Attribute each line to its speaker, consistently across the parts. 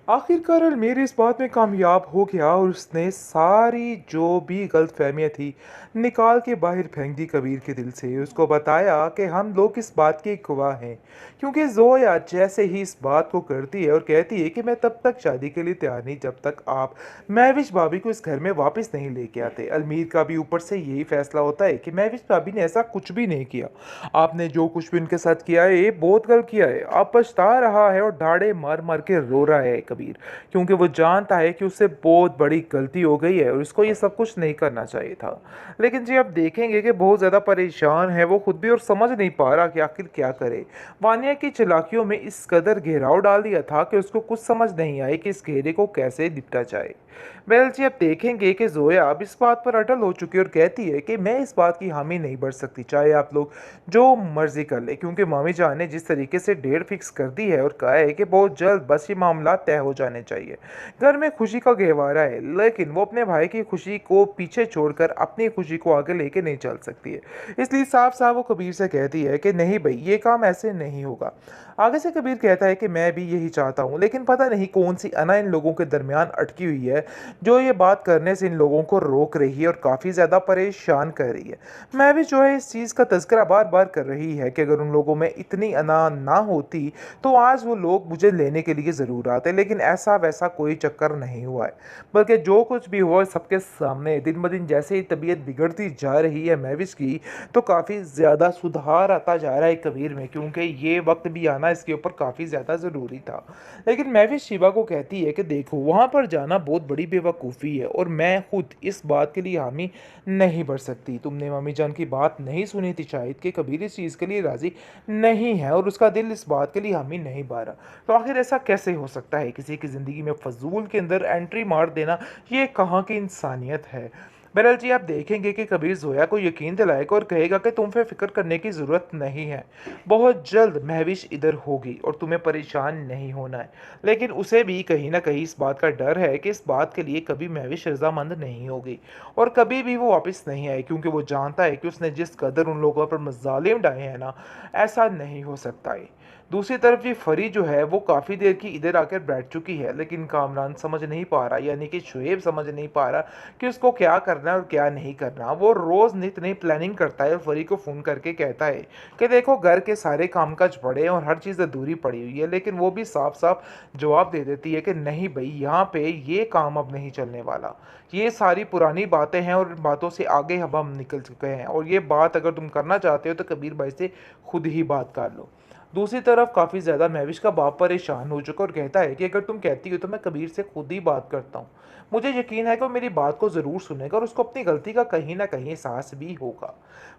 Speaker 1: आखिरकार अलमीर इस बात में कामयाब हो गया और उसने सारी जो भी गलतफहमियां थी निकाल के बाहर फेंक दी कबीर के दिल से। उसको बताया कि हम लोग इस बात के गवाह हैं, क्योंकि जोया जैसे ही इस बात को करती है और कहती है कि मैं तब तक शादी के लिए तैयार नहीं जब तक आप महविश भाभी को इस घर में वापस नहीं लेके आते। अलमीर का भी ऊपर से यही फैसला होता है कि महविश भाभी ने ऐसा कुछ भी नहीं किया। आपने जो कुछ भी उनके साथ किया है ये बहुत गलत किया है। आप पछता रहा है और दाढ़े मार मार के रो रहा है कबीर, क्योंकि वो जानता है कि उससे बहुत बड़ी गलती हो गई है और उसको ये सब कुछ नहीं करना चाहिए था। लेकिन जी आप देखेंगे कि बहुत ज़्यादा परेशान है वो खुद भी और समझ नहीं पा रहा कि आखिर क्या करे। वानिया की चालाकियों में इस कदर घेराव डाल दिया था कि उसको कुछ समझ नहीं आई कि इस घेरे को कैसे निपटा जाए। वेल जी आप देखेंगे कि जोया अब इस बात पर अटल हो चुकी है और कहती है कि मैं इस बात की हामी नहीं भर सकती, चाहे आप लोग जो मर्जी कर ले, क्योंकि मामी जान ने जिस तरीके से डेट फिक्स कर दी है और कहा है कि बहुत जल्द बस ये मामला तय हो जाने चाहिए। घर में खुशी का गहवारा है, लेकिन वो अपने भाई की खुशी को पीछे छोड़कर अपनी खुशी को आगे लेके नहीं चल सकती है। इसलिए साफ साफ वो कबीर से कहती है कि नहीं भाई ये काम ऐसे नहीं होगा। आगे से कबीर कहता है कि मैं भी यही चाहता हूँ, लेकिन पता नहीं कौन सी अना इन लोगों के दरमियान अटकी हुई है जो ये बात करने से इन लोगों को रोक रही है और काफ़ी ज़्यादा परेशान कर रही है। मैं भी जो है इस चीज़ का तज़किरा बार बार कर रही है कि अगर उन लोगों में इतनी अना ना होती तो आज वो लोग मुझे लेने के लिए ज़रूर आते, लेकिन ऐसा वैसा कोई चक्कर नहीं हुआ है। बल्कि जो कुछ भी हुआ सबके सामने दिन ब दिन जैसे ही तबीयत बिगड़ती जा रही है महविश की, तो काफ़ी ज़्यादा सुधार आता जा रहा है कबीर में, क्योंकि ये वक्त भी आना इसके ऊपर काफ़ी ज़्यादा ज़रूरी था। लेकिन महविश शिवा को कहती है कि देखो वहाँ पर जाना बहुत बड़ी बेवकूफ़ी है और मैं खुद इस बात के लिए हामी नहीं भर सकती। तुमने मम्मी जान की बात नहीं सुनी थी शायद कि कबीर इस चीज़ के लिए राज़ी नहीं है और उसका दिल इस बात के लिए हामी नहीं भरा। तो आखिर ऐसा कैसे हो सकता है? किसी की ज़िंदगी में फजूल के अंदर एंट्री मार देना ये कहाँ की इंसानियत है। बहरहाल जी आप देखेंगे कि कबीर जोया को यकीन दिलाएगा और कहेगा कि तुम पे फिक्र करने की ज़रूरत नहीं है, बहुत जल्द महविश इधर होगी और तुम्हें परेशान नहीं होना है। लेकिन उसे भी कहीं ना कहीं इस बात का डर है कि इस बात के लिए कभी महविश रजामंद नहीं होगी और कभी भी वो वापस नहीं आए, क्योंकि वो जानता है कि उसने जिस कदर उन लोगों पर मजालिम डाले हैं ना, ऐसा नहीं हो सकता है। दूसरी तरफ ये फरी जो है वो काफ़ी देर की इधर आकर बैठ चुकी है, लेकिन कामरान समझ नहीं पा रहा, यानी कि शुएब समझ नहीं पा रहा कि उसको क्या करना है और क्या नहीं करना। वो रोज़ नित नई प्लानिंग करता है और फरी को फ़ोन करके कहता है कि देखो घर के सारे कामकाज पड़े हैं और हर चीज़ अधूरी पड़ी हुई है, लेकिन वो भी साफ साफ जवाब दे देती है कि नहीं भाई यहाँ पे ये काम अब नहीं चलने वाला, ये सारी पुरानी बातें हैं और इन बातों से आगे अब हम निकल चुके हैं और ये बात अगर तुम करना चाहते हो तो कबीर भाई से खुद ही बात कर लो। दूसरी तरफ काफ़ी ज़्यादा महविश का बाप परेशान हो चुका और कहता है कि अगर तुम कहती हो तो मैं कबीर से खुद ही बात करता हूँ। मुझे यकीन है कि वो मेरी बात को ज़रूर सुनेगा और उसको अपनी गलती का कहीं ना कहीं एहसास भी होगा।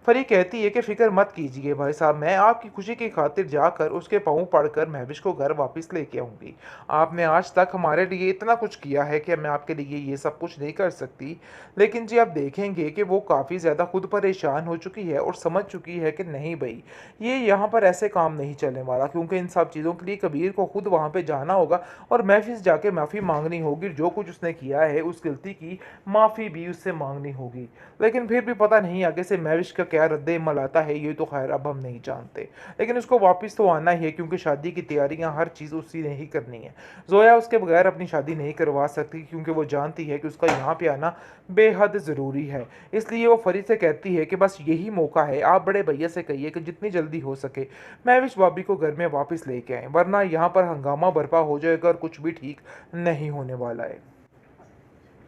Speaker 1: फरी कहती है कि फ़िक्र मत कीजिए भाई साहब, मैं आपकी खुशी की खातिर जाकर उसके पाँव पड़कर महविश को घर वापस लेके आऊँगी। आपने आज तक हमारे लिए इतना कुछ किया है कि मैं आपके लिए ये सब कुछ नहीं कर सकती। लेकिन जी आप देखेंगे कि वो काफ़ी ज़्यादा खुद परेशान हो चुकी है और समझ चुकी है कि नहीं भाई ये यहाँ पर ऐसे काम नहीं चलने वाला, क्योंकि इन सब चीज़ों के लिए कबीर को खुद वहाँ पे जाना होगा और महफिस जाके माफ़ी मांगनी होगी। जो कुछ उसने किया है उस गलती की माफ़ी भी उससे मांगनी होगी। लेकिन फिर भी पता नहीं आगे से महविश का क्या रद्द-ए-अमल आता है, ये तो खैर अब हम नहीं जानते। लेकिन उसको वापस तो आना ही है, क्योंकि शादी की तैयारियां हर चीज़ उसी ने ही करनी है। जोया उसके बगैर अपनी शादी नहीं करवा सकती, क्योंकि वो जानती है कि उसका यहाँ पे आना बेहद ज़रूरी है। इसलिए वो फरी से कहती है कि बस यही मौका है, आप बड़े भैया से कहिए कि जितनी जल्दी हो सके महविश भाभी को घर में वापस लेके आए, वरना यहाँ पर हंगामा बर्पा हो जाएगा और कुछ भी ठीक नहीं होने वाला है।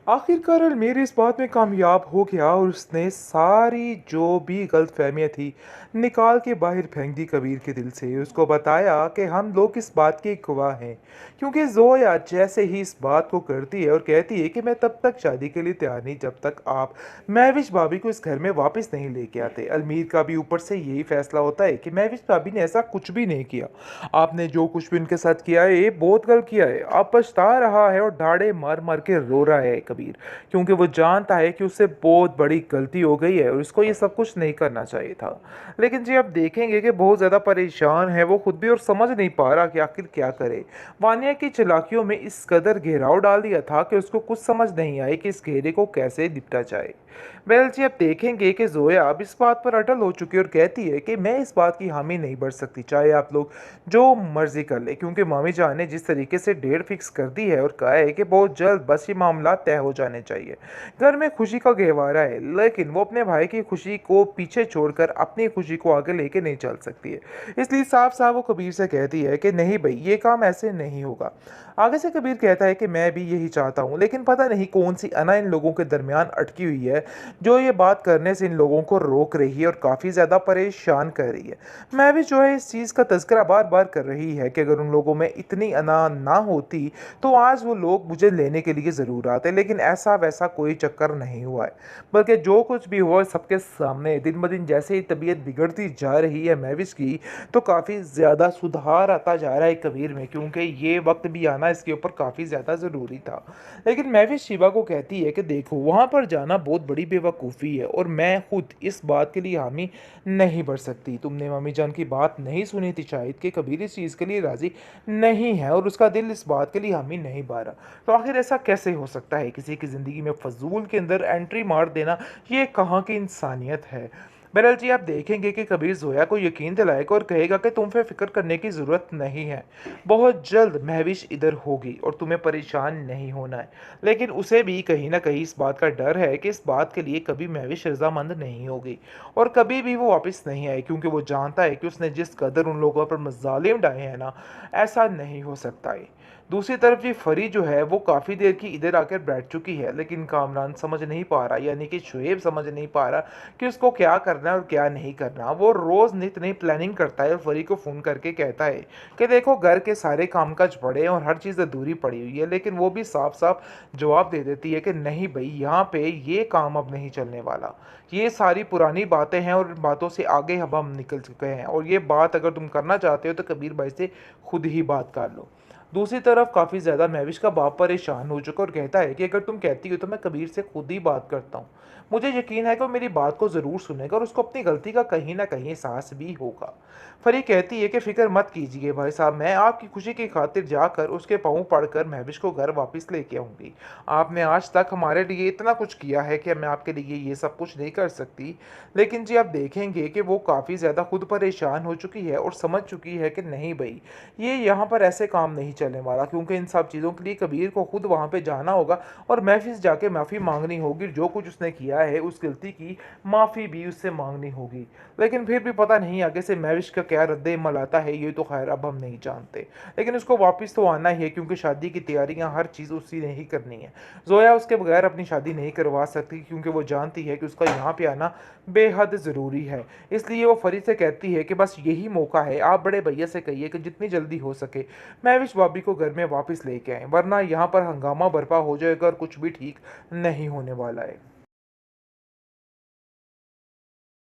Speaker 1: आखिरकार अलमीर इस बात में कामयाब हो गया और उसने सारी जो भी गलतफहमियां थी निकाल के बाहर फेंक दी कबीर के दिल से। उसको बताया कि हम लोग इस बात के गवाह हैं, क्योंकि जोया जैसे ही इस बात को करती है और कहती है कि मैं तब तक शादी के लिए तैयार नहीं जब तक आप महविश भाभी को इस घर में वापस नहीं लेके आते। अलमीर का भी ऊपर से यही फैसला होता है कि महविश भाभी ने ऐसा कुछ भी नहीं किया। आपने जो कुछ भी उनके साथ किया है ये बहुत गलत किया है। आप पछता रहा है और दाढ़े मार मार के रो रहा है कबीर, कबीर, क्योंकि वो जानता है कि उससे बहुत बड़ी गलती हो गई है और उसको ये सब कुछ नहीं करना चाहिए था। लेकिन जी आप देखेंगे कि बहुत ज़्यादा परेशान है वो खुद भी और समझ नहीं पा रहा कि आखिर क्या करे। वानिया की चालाकियों में इस कदर घेराव डाल दिया था कि उसको कुछ समझ नहीं आई कि इस घेरे को कैसे निपटा जाए। वेल जी आप देखेंगे कि जोया अब इस बात पर अटल हो चुकी है और कहती है कि मैं इस बात की हामी नहीं भर सकती, चाहे आप लोग जो मर्जी कर ले, क्योंकि मामी जान ने जिस तरीके से डेट फिक्स कर दी है और कहा है कि बहुत जल्द बस ये मामला तय हो जाने चाहिए। घर में खुशी का गहवारा है, लेकिन वो अपने भाई की खुशी को पीछे छोड़कर अपनी खुशी को आगे लेके नहीं चल सकती है। इसलिए साफ साफ वो कबीर से कहती है कि नहीं भाई, ये काम ऐसे नहीं होगा। आगे से कबीर कहता है कि मैं भी यही चाहता हूँ, लेकिन पता नहीं कौन सी अना इन लोगों के दरमियान अटकी हुई है जो ये बात करने से इन लोगों को रोक रही है और काफ़ी ज़्यादा परेशान कर रही है। मैं भी जो है इस चीज़ का तज़किरा बार बार कर रही है कि अगर उन लोगों में इतनी अना ना होती तो आज वो लोग मुझे लेने के लिए ज़रूर आते, लेकिन ऐसा वैसा कोई चक्कर नहीं हुआ है। बल्कि जो कुछ भी हुआ सबके सामने दिन ब दिन जैसे ही तबीयत बिगड़ती जा रही है महविश की, तो काफ़ी ज़्यादा सुधार आता जा रहा है कबीर में, क्योंकि ये वक्त भी आना इसके ऊपर काफ़ी ज़्यादा ज़रूरी था। लेकिन महविश शिवा को कहती है कि देखो, वहाँ पर जाना बहुत बड़ी बेवकूफ़ी है और मैं खुद इस बात के लिए हामी नहीं भर सकती। तुमने मम्मी जान की बात नहीं सुनी थी शायद कि कबीर इस चीज़ के लिए राज़ी नहीं है और उसका दिल इस बात के लिए हामी नहीं भरा। तो आखिर ऐसा कैसे हो सकता है? किसी की ज़िंदगी में फजूल के अंदर एंट्री मार देना, ये कहाँ की इंसानियत है? बहरहाल जी आप देखेंगे कि कबीर जोया को यकीन दिलाएगा और कहेगा कि तुम पे फिक्र करने की ज़रूरत नहीं है, बहुत जल्द महविश इधर होगी और तुम्हें परेशान नहीं होना है। लेकिन उसे भी कहीं ना कहीं इस बात का डर है कि इस बात के लिए कभी महविश रजामंद नहीं होगी और कभी भी वो वापस नहीं आए, क्योंकि वो जानता है कि उसने जिस कदर उन लोगों पर मजालिम डाले हैं ना, ऐसा नहीं हो सकता है। दूसरी तरफ ये फरी जो है वो काफ़ी देर की इधर आकर बैठ चुकी है, लेकिन कामरान समझ नहीं पा रहा, यानी कि शुएब समझ नहीं पा रहा कि उसको क्या करना है और क्या नहीं करना। वो रोज़ नित नई प्लानिंग करता है और फरी को फ़ोन करके कहता है कि देखो, घर के सारे कामकाज पड़े हैं और हर चीज़ अधूरी पड़ी हुई है, लेकिन वो भी साफ साफ जवाब दे देती है कि नहीं भाई, यहाँ पे ये काम अब नहीं चलने वाला, ये सारी पुरानी बातें हैं और बातों से आगे अब हम निकल चुके हैं और ये बात अगर तुम करना चाहते हो तो कबीर भाई से खुद ही बात कर लो। दूसरी तरफ काफ़ी ज़्यादा महविश का बाप परेशान हो चुका और कहता है कि अगर तुम कहती हो तो मैं कबीर से खुद ही बात करता हूँ। मुझे यकीन है कि वो मेरी बात को ज़रूर सुनेगा और उसको अपनी गलती का कहीं ना कहीं एहसास भी होगा। फरी कहती है कि फ़िक्र मत कीजिए भाई साहब, मैं आपकी खुशी की खातिर जाकर उसके पाँव पड़कर महविश को घर वापस लेके आऊँगी। आपने आज तक हमारे लिए इतना कुछ किया है कि मैं आपके लिए ये सब कुछ नहीं कर सकती। लेकिन जी आप देखेंगे कि वो काफ़ी ज़्यादा खुद परेशान हो चुकी है और समझ चुकी है कि नहीं भाई, ये यहाँ पर ऐसे काम नहीं चलने वाला, क्योंकि इन सब चीज़ों के लिए कबीर को खुद वहाँ पे जाना होगा और महफिस जाके माफ़ी मांगनी होगी। जो कुछ उसने किया है उस गलती की माफ़ी भी उससे मांगनी होगी। लेकिन फिर भी पता नहीं आगे से महविश का क्या रद्द-ए-अमल आता है, ये तो खैर अब हम नहीं जानते। लेकिन उसको वापस तो आना ही है, क्योंकि शादी की तैयारियां हर चीज़ उसी ने ही करनी है। जोया उसके बगैर अपनी शादी नहीं करवा सकती, क्योंकि वो जानती है कि उसका यहाँ पे आना बेहद ज़रूरी है। इसलिए वो फरी से कहती है कि बस यही मौका है, आप बड़े भैया से कहिए कि जितनी जल्दी हो सके महविश भाभी को घर में वापस लेके आए, वरना यहाँ पर हंगामा बर्पा हो जाएगा और कुछ भी ठीक नहीं होने वाला है।